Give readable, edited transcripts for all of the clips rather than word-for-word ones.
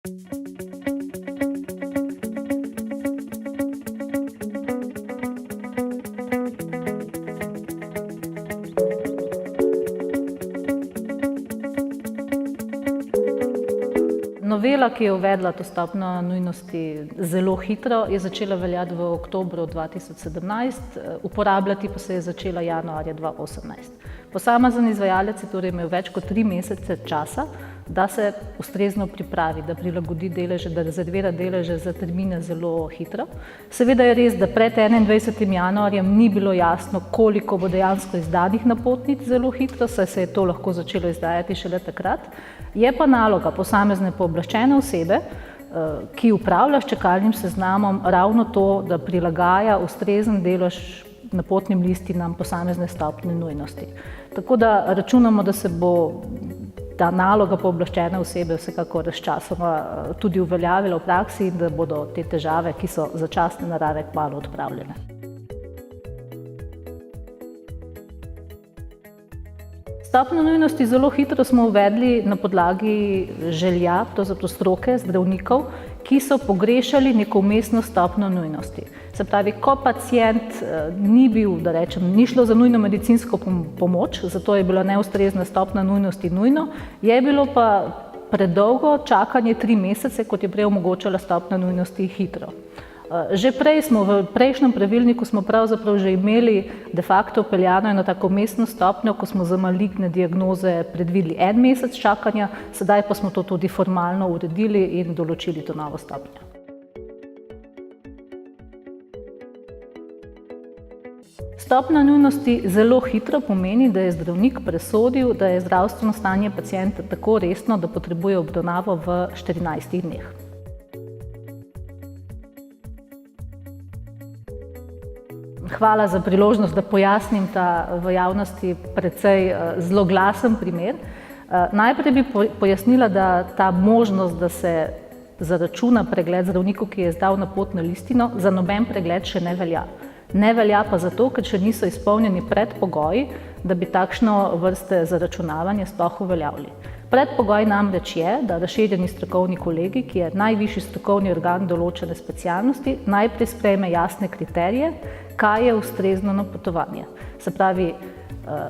Novela, ki je uvedla to stopnjo nujnosti zelo hitro, je začela veljati v oktobru 2017, uporabljati pa se je začela januarja 2018. Posamezen izvajalec je torej imel več kot 3 mesece časa, da se ustrezno pripravi, da prilagodi deleže, da rezervira deleže za termine zelo hitro. Seveda je res, da pred 21. januarjem ni bilo jasno, koliko bo dejansko izdanih napotnic zelo hitro, saj se je to lahko začelo izdajati šele takrat. Je pa naloga posamezne pooblaščene osebe, ki upravlja s čakalnim seznamom, ravno to, da prilagaja ustrezen delež napotnim listinam posamezne stopnje nujnosti. Tako da računamo, da se bo ta naloga pooblaščene osebe vsekakor sčasoma tudi uveljavila v praksi in da bodo te težave, ki so začasne narave, kmalu odpravljene. Stopnjo nujnosti zelo hitro smo uvedli na podlagi želja, pravzaprav stroke, zdravnikov, ki so pogrešali neko vmesno stopnjo nujnosti. Se pravi, ko pacient ni bil, da rečem, ni šlo za nujno medicinsko pomoč, zato je bila neustrezna stopnja nujnosti nujno, je bilo pa predolgo čakanje 3 mesece, kot je prej omogočala stopnja nujnosti hitro. Že prej smo, v prejšnjem pravilniku smo pravzaprav že imeli de facto vpeljano eno tako vmesno stopnjo, ko smo za maligne diagnoze predvideli 1 mesec čakanja, sedaj pa smo to tudi formalno uredili in določili to novo stopnjo. Stopnja nujnosti zelo hitro pomeni, da je zdravnik presodil, da je zdravstveno stanje pacienta tako resno, da potrebuje obravnavo v 14 dneh. Hvala za priložnost, da pojasnim ta v javnosti precej zloglasen primer. Najprej bi pojasnila, da ta možnost, da se zaračuna pregled zdravniku, ki je izdal napotno listino, za noben pregled še ne velja. Ne velja pa zato, ker še niso izpolnjeni predpogoji, da bi takšno vrste zaračunavanja sploh uveljavili. Predpogoj namreč je, da razširjeni strokovni kolegij, ki je najvišji strokovni organ določene specialnosti, najprej sprejme jasne kriterije, kaj je ustrezno napotovanje. Se pravi,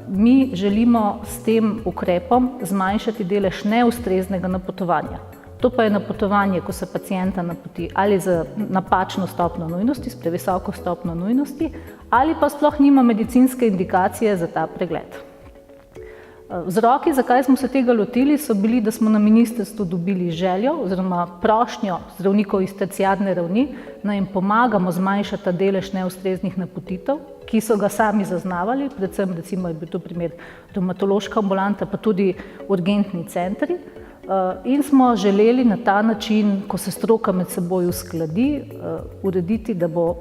mi želimo s tem ukrepom zmanjšati delež neustreznega napotovanja. To pa je napotovanje, ko se pacienta napoti ali z napačno stopnjo nujnosti, s previsoko stopnjo nujnosti, ali pa sploh nima medicinske indikacije za ta pregled. Vzroki, zakaj smo se tega lotili, so bili, da smo na ministrstvu dobili željo oziroma prošnjo zdravnikov iz terciarne ravni, da jim pomagamo zmanjšati ta delež neustreznih napotitev, ki so ga sami zaznavali, predvsem recimo je bil to primer revmatološka ambulanta, pa tudi urgentni centri. In smo želeli na ta način, ko se stroka med seboj uskladi, urediti, da bo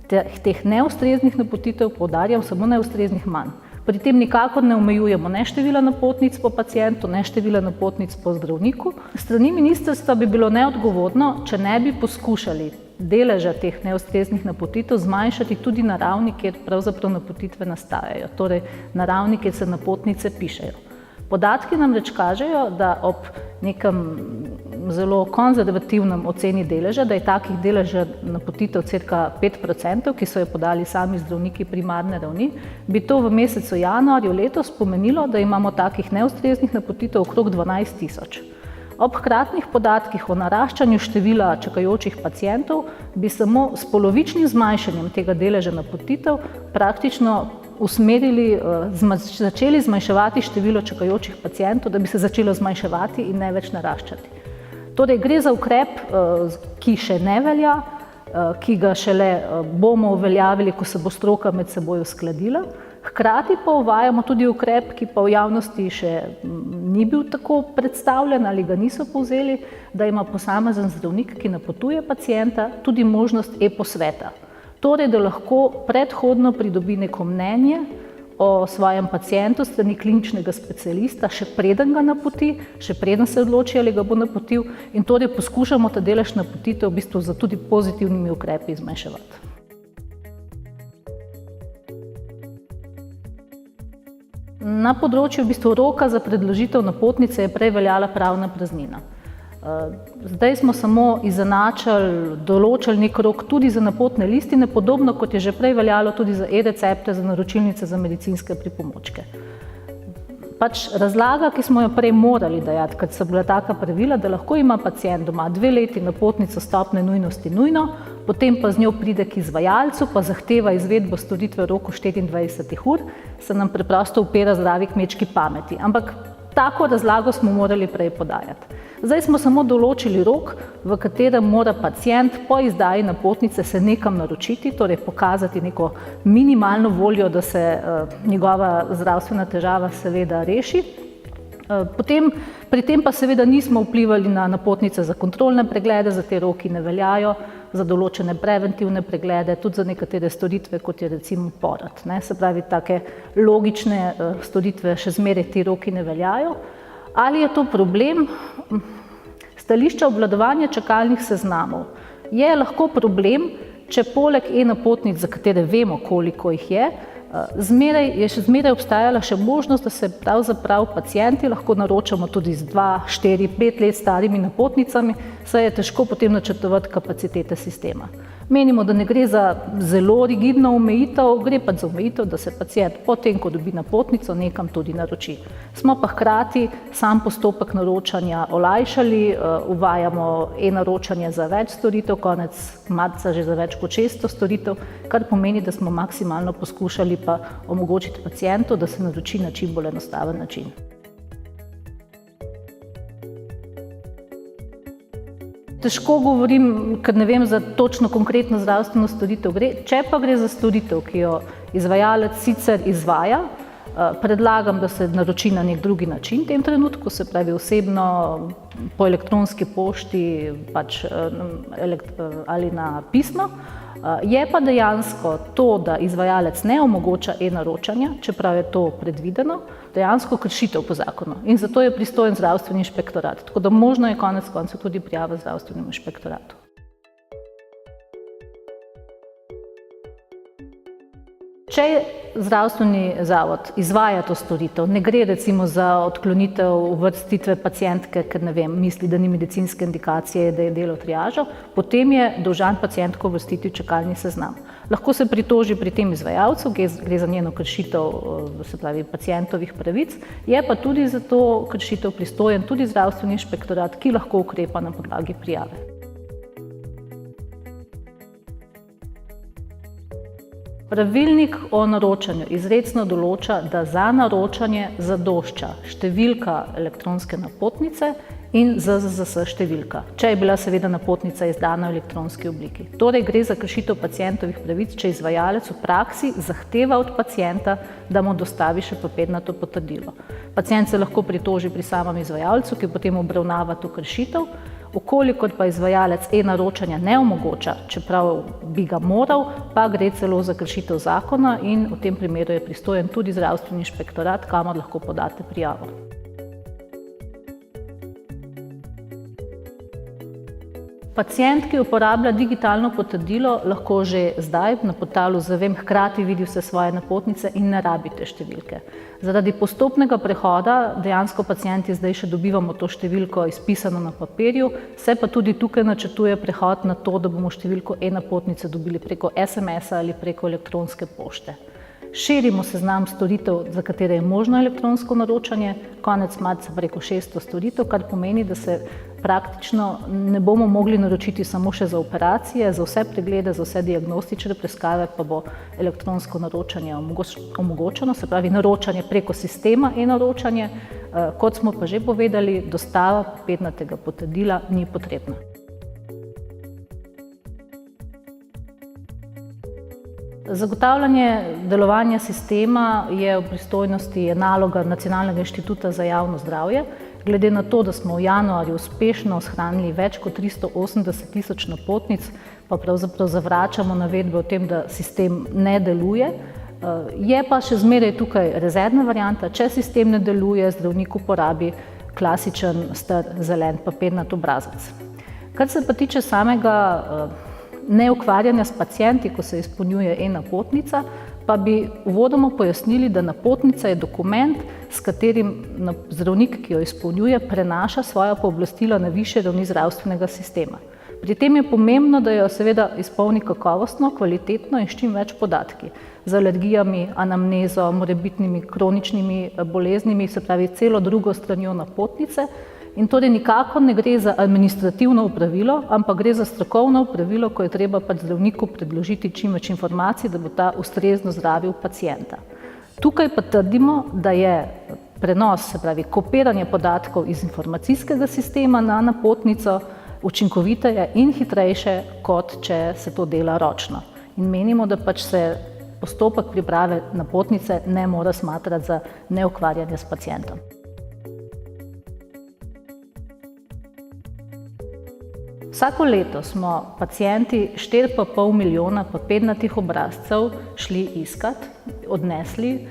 teh neustreznih napotitev, poudarjam, samo neustreznih manj. Pri tem nikakor ne omejujemo ne števila napotnic po pacientu, ne števila napotnic po zdravniku. S strani ministrstva bi bilo neodgovorno, če ne bi poskušali deleža teh neustreznih napotitev zmanjšati tudi na ravni, kjer pravzaprav napotitve nastajajo, torej na ravni, kjer se napotnice pišejo. Podatki namreč kažejo, da ob nekem zelo konzervativnem oceni deleža, da je takih deleža napotitev cirka 5%, ki so jo podali sami zdravniki primarne ravni, bi to v mesecu januarju letos pomenilo, da imamo takih neustreznih napotitev okrog 12 000. Ob hkratnih podatkih o naraščanju števila čakajočih pacientov bi samo s polovičnim zmanjšanjem tega deleža napotitev praktično začeli zmanjševati število čakajočih pacientov, da bi se začelo zmanjševati in ne več naraščati. Torej gre za ukrep, ki še ne velja, ki ga šele bomo uveljavili, ko se bo stroka med seboj uskladila. Hkrati pa uvajamo tudi ukrep, ki pa v javnosti še ni bil tako predstavljen ali ga niso povzeli, da ima posamezen zdravnik, ki napotuje pacienta, tudi možnost e-posveta. Torej, da lahko predhodno pridobi neko mnenje o svojem pacientu s strani kliničnega specialista, še preden ga napoti, še preden se odloči, ali ga bo napotil, in torej poskušamo ta delež napotitev v bistvu za tudi pozitivnimi ukrepi zmanjševati. Na področju v bistvu roka za predložitev napotnice je prej veljala pravna praznina. Zdaj smo samo izenačili, določili nek rok tudi za napotne listine, podobno kot je že prej veljalo tudi za e-recepte, za naročilnice za medicinske pripomočke. Razlaga, ki smo jo prej morali dajati, ker so bila taka pravila, da lahko ima pacient doma 2 leti napotnico stopnje nujnosti nujno, potem pa z njo pride k izvajalcu, pa zahteva izvedbo storitve v roku 24 ur, se nam preprosto upira zdravi kmečki pameti. Ampak tako razlago smo morali prej podajati. Zdaj smo samo določili rok, v katerem mora pacient po izdaji napotnice se nekam naročiti, torej pokazati neko minimalno voljo, da se njegova zdravstvena težava seveda reši. Pri tem pa seveda nismo vplivali na napotnice za kontrolne preglede, za te roki ne veljajo, za določene preventivne preglede, tudi za nekatere storitve, kot je recimo porod. Se pravi, take logične storitve še zmeraj ti roki ne veljajo. Ali je to problem? Stališča obvladovanja čakalnih seznamov. Je lahko problem, če poleg e-napotnic, za katere vemo, koliko jih je še zmeraj obstajala še možnost, da se pravzaprav pacienti lahko naročamo tudi z 2, 4, 5 let starimi napotnicami, saj je težko potem načrtovati kapacitete sistema. Menimo, da ne gre za zelo rigidno omejitev, gre pa za omejitev, da se pacient potem, ko dobi napotnico, nekam tudi naroči. Smo pa hkrati sam postopek naročanja olajšali, uvajamo e-naročanje za več storitev, konec marca že za več kot 600 storitev, kar pomeni, da smo maksimalno poskušali pa omogočiti pacientu, da se naroči na čim bolj enostaven način. Težko govorim, ker ne vem za točno konkretno zdravstveno storitev gre. Če pa gre za storitev, ki jo izvajalec sicer izvaja, predlagam, da se naroči na nek drugi način v tem trenutku, se pravi osebno, po elektronski pošti ali na pisno. Je pa dejansko to, da izvajalec ne omogoča e-naročanja, čeprav je to predvideno, dejansko kršitev po zakonu. In zato je pristojen zdravstveni inšpektorat. Tako da možno je konec koncev tudi prijava zdravstvenemu inšpektoratu. Če zdravstveni zavod izvaja to storitev, ne gre recimo za odklonitev uvrstitve pacientke, ker ne vem, misli, da ni medicinske indikacije, da je delal triažo, potem je dolžan pacientko uvrstiti v čakalni seznam. Lahko se pritoži pri tem izvajalcu, gre za njeno kršitev, se pravi pacientovih pravic, je pa tudi za to kršitev pristojen tudi zdravstveni inšpektorat, ki lahko ukrepa na podlagi prijave. Pravilnik o naročanju izrecno določa, da za naročanje zadošča številka elektronske napotnice in ZZZS številka, če je bila seveda napotnica izdana v elektronski obliki. Torej gre za kršitev pacientovih pravic, če izvajalec v praksi zahteva od pacienta, da mu dostavi še papirnato potrdilo. Pacient se lahko pritoži pri samem izvajalcu, ki potem obravnava to kršitev. Ukolikor pa izvajalec e-naročanja ne omogoča, čeprav bi ga moral, pa gre celo za kršitev zakona in v tem primeru je pristojen tudi zdravstveni inšpektorat, kamor lahko podate prijavo. Pacient, ki uporablja digitalno potrdilo, lahko že zdaj na portalu Zavem hkrati vidi vse svoje napotnice in ne rabi te številke. Zaradi postopnega prehoda dejansko pacienti zdaj še dobivamo to številko izpisano na papirju, se pa tudi tukaj načrtuje prehod na to, da bomo številko e-napotnice dobili preko SMS-a ali preko elektronske pošte. Širimo seznam storitev, za katere je možno elektronsko naročanje, konec marca preko 600 storitev, kar pomeni, da se praktično ne bomo mogli naročiti samo še za operacije, za vse preglede, za vse diagnostične preiskave pa bo elektronsko naročanje omogočeno, se pravi naročanje preko sistema e-naročanje, kot smo pa že povedali, dostava papirnatega potrdila ni potrebna. Zagotavljanje delovanja sistema je v pristojnosti naloga Nacionalnega inštituta za javno zdravje. Glede na to, da smo v januarju uspešno shranili več kot 380 tisoč napotnic, pa pravzaprav zavračamo navedbe o tem, da sistem ne deluje. Je pa še zmeraj tukaj rezervna varianta, če sistem ne deluje, zdravnik uporabi klasičen star zelen papirnat obrazac. Kar se pa tiče samega neukvarjanja s pacienti, ko se izpolnjuje e-napotnica, Pa bi uvodoma pojasnili, da napotnica je dokument, s katerim zdravnik, ki jo izpolnjuje, prenaša svoja pooblastila na višje ravni zdravstvenega sistema. Pri tem je pomembno, da jo seveda izpolni kakovostno, kvalitetno in s čim več podatki. Z alergijami, anamnezo, morebitnimi kroničnimi boleznimi, se pravi celo drugo stranjo napotnice. In torej nikakor ne gre za administrativno opravilo, ampak gre za strokovno opravilo, ko je treba zdravniku predložiti čim več informacij, da bo ta ustrezno zdravil pacienta. Tukaj pa trdimo, da je prenos, se pravi kopiranje podatkov iz informacijskega sistema na napotnico učinkoviteje in hitrejše, kot če se to dela ročno. In menimo, da se postopek priprave napotnice ne more smatrati za neukvarjanje s pacientom. Vsako leto smo pacienti 4,5 milijona papirnatih obrazcev šli iskat, odnesli,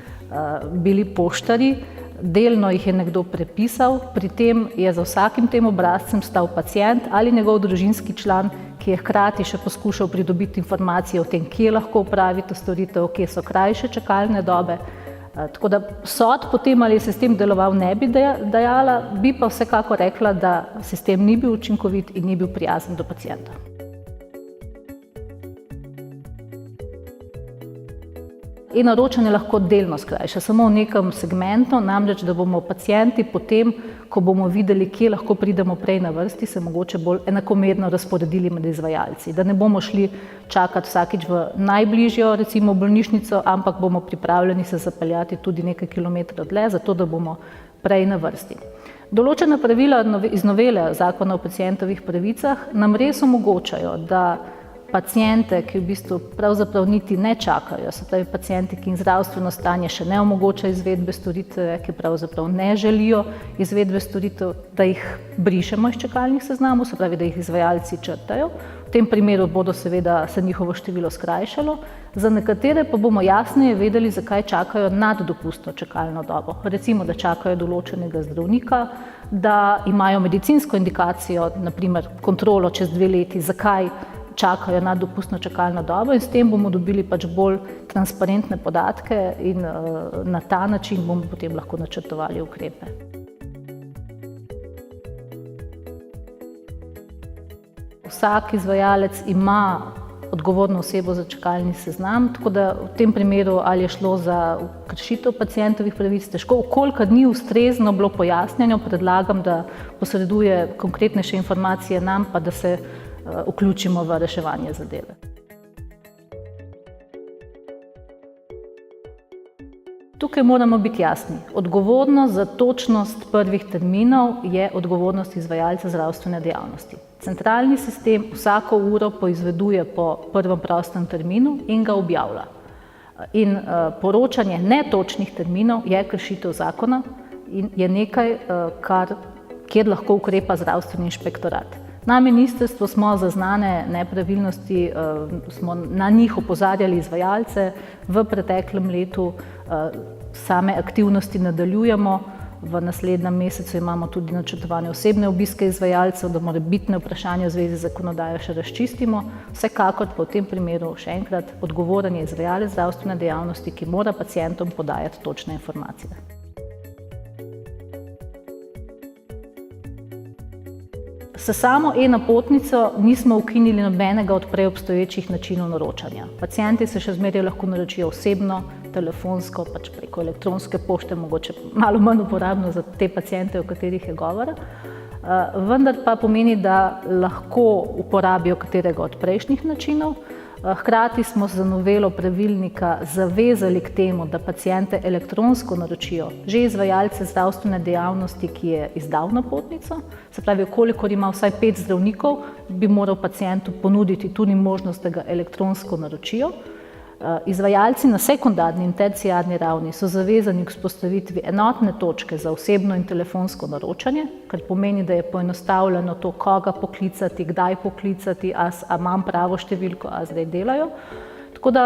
bili poštarji, delno jih je nekdo prepisal, pri tem je za vsakim tem obrazcem stal pacient ali njegov družinski član, ki je hkrati še poskušal pridobiti informacije o tem, kje lahko opravi to storitev, kje so krajše čakalne dobe. Tako da sodb potem, ali je sistem deloval, ne bi dajala, bi pa vsekako rekla, da sistem ni bil učinkovit in ni bil prijazen do pacienta. E-naročanje lahko delno skrajša, samo v nekem segmentu, namreč da bomo pacienti potem, ko bomo videli, kje lahko pridemo prej na vrsti, se mogoče bolj enakomerno razporedili med izvajalci. Da ne bomo šli čakati vsakič v najbližjo, recimo bolnišnico, ampak bomo pripravljeni se zapeljati tudi nekaj kilometrov dlje, zato da bomo prej na vrsti. Določena pravila iz novele Zakona o pacientovih pravicah nam res omogočajo, da paciente, ki v bistvu pravzaprav niti ne čakajo, se pravi pacienti, ki jim zdravstveno stanje še ne omogoča izvedbe storitve, ki pravzaprav ne želijo izvedbe storitev, da jih brišemo iz čakalnih seznamov, se pravi, da jih izvajalci črtajo. V tem primeru bodo seveda se njihovo število skrajšalo, za nekatere pa bomo jasneje vedeli, zakaj čakajo nad dopustno čakalno dobo. Recimo, da čakajo določenega zdravnika, da imajo medicinsko indikacijo, naprimer kontrolo čez 2 leti, zakaj čakajo nad dopustno čakalno dobo, in s tem bomo dobili bolj transparentne podatke in na ta način bomo potem lahko načrtovali ukrepe. Vsak izvajalec ima odgovorno osebo za čakalni seznam, tako da v tem primeru, ali je šlo za kršitev pacientovih pravic, težko, kolikor ni ustrezno bilo pojasnjeno, predlagam, da posreduje konkretnejše informacije nam, pa da se vključimo v reševanje zadeve. Tukaj moramo biti jasni. Odgovornost za točnost prvih terminov je odgovornost izvajalca zdravstvene dejavnosti. Centralni sistem vsako uro poizveduje po prvem prostem terminu in ga objavlja. In poročanje netočnih terminov je kršitev zakona in je nekaj, kjer lahko ukrepa zdravstveni inšpektorat. Na ministrstvu smo zaznane nepravilnosti, smo na njih opozarjali izvajalce v preteklem letu, same aktivnosti nadaljujemo, v naslednjem mesecu imamo tudi načrtovane osebne obiske izvajalcev, da morebitne vprašanja v zvezi z zakonodajo še razčistimo. Vsekakor pa v tem primeru še enkrat odgovoren je izvajalec zdravstvene dejavnosti, ki mora pacientom podajati točne informacije. S samo e-napotnico nismo ukinili nobenega od prej obstoječih načinov naročanja. Pacienti se še zmeraj lahko naročijo osebno, telefonsko, preko elektronske pošte, mogoče malo manj uporabno za te paciente, o katerih je govora. Vendar pa pomeni, da lahko uporabijo katerega od prejšnjih načinov. Hkrati smo z novelo pravilnika zavezali k temu, da paciente elektronsko naročijo že izvajalce zdravstvene dejavnosti, ki je izdal napotnico. Se pravi, kolikor ima vsaj 5 zdravnikov, bi moral pacientu ponuditi tudi možnost, da ga elektronsko naročijo. Izvajalci na sekundarni in terciarni ravni so zavezani k vzpostavitvi enotne točke za osebno in telefonsko naročanje, kar pomeni, da je poenostavljeno to, koga poklicati, kdaj poklicati, a imam pravo številko, a zdaj delajo. Tako da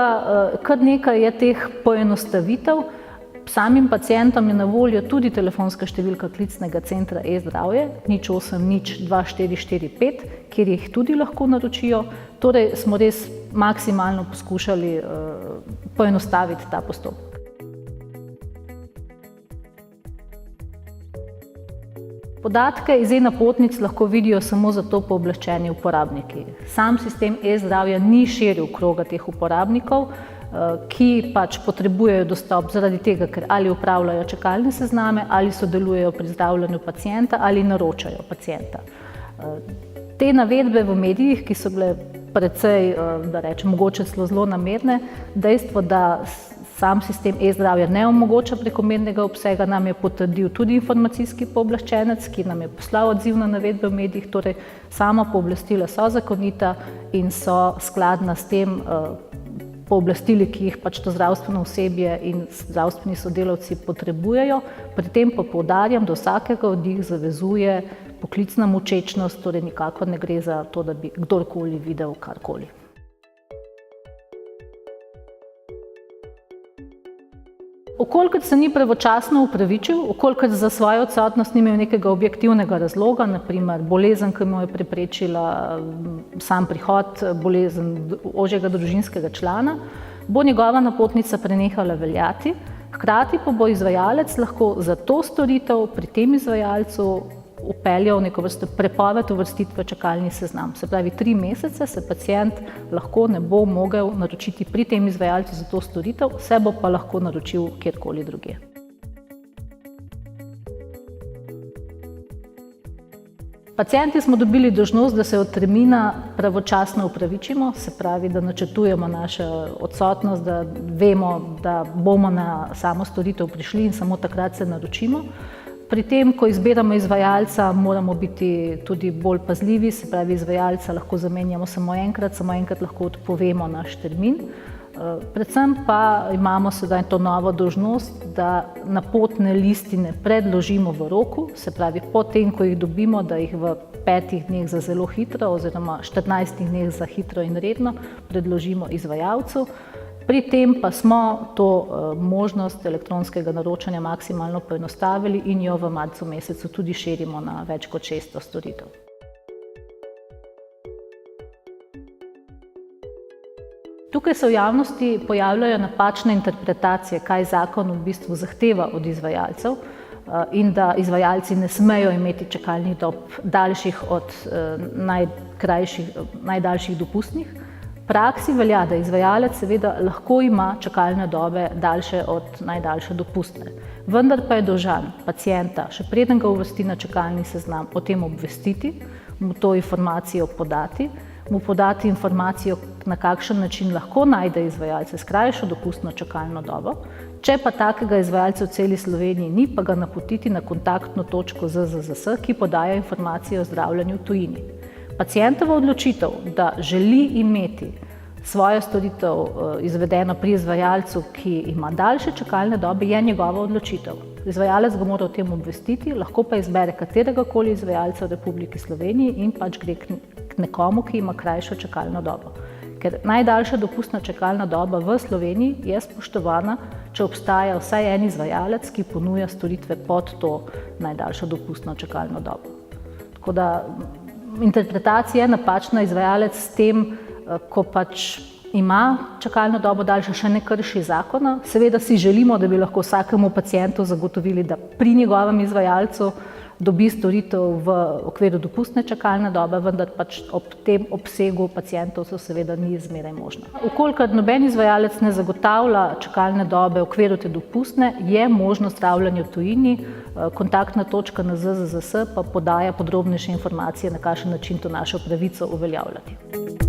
kar nekaj je teh poenostavitev. Samim pacientom je na voljo tudi telefonska številka klicnega centra e-zdravje 0800 2445, kjer jih tudi lahko naročijo. Torej smo res maksimalno poskušali poenostaviti ta postopek. Podatke iz e-napotnic lahko vidijo samo za to pooblaščeni uporabniki. Sam sistem e-zdravja ni širil kroga teh uporabnikov, ki pač potrebujejo dostop zaradi tega, ker ali upravljajo čakalne sezname, ali sodelujejo pri zdravljenju pacienta, ali naročajo pacienta. Te navedbe v medijih, ki so bile precej, da rečem, mogoče celo zlonamerne, dejstvo, da sam sistem e-zdravja ne omogoča prekomernega obsega, nam je potrdil tudi informacijski pooblaščenec, ki nam je poslal odziv na navedbe v medijih, torej sama pooblastila so zakonita in so skladna s tem pooblastili, ki jih pač to zdravstveno osebje in zdravstveni sodelavci potrebujejo. Pri tem pa poudarjam, da vsakega od njih zavezuje poklicna molčečnost, torej nikakor ne gre za to, da bi kdorkoli videl karkoli. Okolikor se ni pravočasno opravičil, okolikor za svojo odsotnost ni imel nekega objektivnega razloga, naprimer bolezen, ki mu je preprečila sam prihod, bolezen ožjega družinskega člana, bo njegova napotnica prenehala veljati, hkrati pa bo izvajalec lahko za to storitev pri tem izvajalcu vpeljal neko vrsto prepoved uvrstitve v čakalni seznam. Se pravi, 3 mesece se pacient lahko ne bo mogel naročiti pri tem izvajalcu za to storitev, se bo pa lahko naročil kjerkoli drugje. Pacienti smo dobili dolžnost, da se od termina pravočasno opravičimo, se pravi, da načrtujemo našo odsotnost, da vemo, da bomo na samo storitev prišli in samo takrat se naročimo. Pri tem, ko izbiramo izvajalca, moramo biti tudi bolj pazljivi, se pravi, izvajalca lahko zamenjamo samo enkrat lahko odpovemo naš termin. Predvsem pa imamo sedaj to novo dolžnost, da napotne listine predložimo v roku, se pravi, potem, ko jih dobimo, da jih v 5 dneh za zelo hitro oziroma 14 dneh za hitro in redno predložimo izvajalcu. Pri tem pa smo to možnost elektronskega naročanja maksimalno poenostavili in jo v marcu mesecu tudi širimo na več kot 600 storitev. Tukaj se v javnosti pojavljajo napačne interpretacije, kaj zakon v bistvu zahteva od izvajalcev in da izvajalci ne smejo imeti čakalnih dob daljših od najdaljših dopustnih. V praksi velja, da izvajalec seveda lahko ima čakalne dobe daljše od najdaljše dopustne, vendar pa je dolžan pacienta, še preden ga uvrsti na čakalni seznam, o tem obvestiti, mu to informacijo podati, mu podati informacijo, na kakšen način lahko najde izvajalce s krajšo dopustno čakalno dobo. Če pa takega izvajalca v celi Sloveniji ni, pa ga napotiti na kontaktno točko ZZZS, ki podaja informacije o zdravljenju v tujini. Pacientova odločitev, da želi imeti svojo storitev izvedeno pri izvajalcu, ki ima daljše čakalne dobe, je njegova odločitev. Izvajalec ga mora o tem obvestiti, lahko pa izbere kateregakoli izvajalca v Republiki Sloveniji in pač gre k nekomu, ki ima krajšo čakalno dobo. Ker najdaljša dopustna čakalna doba v Sloveniji je spoštovana, če obstaja vsaj en izvajalec, ki ponuja storitve pod to najdaljšo dopustno čakalno dobo. Tako da interpretacija je napačna, izvajalec s tem, ko pač ima čakalno dobo daljša, še ne krši zakona. Seveda si želimo, da bi lahko vsakemu pacientu zagotovili, da pri njegovem izvajalcu dobi storitev v okviru dopustne čakalne dobe, vendar pač ob tem obsegu pacientov so seveda ni zmeraj možno. Vkolikor noben izvajalec ne zagotavlja čakalne dobe v okviru te dopustne, je možno zdravljenje v tujini, kontaktna točka na ZZZS pa podaja podrobnejše informacije, na kakšen način to našo pravico uveljavljati.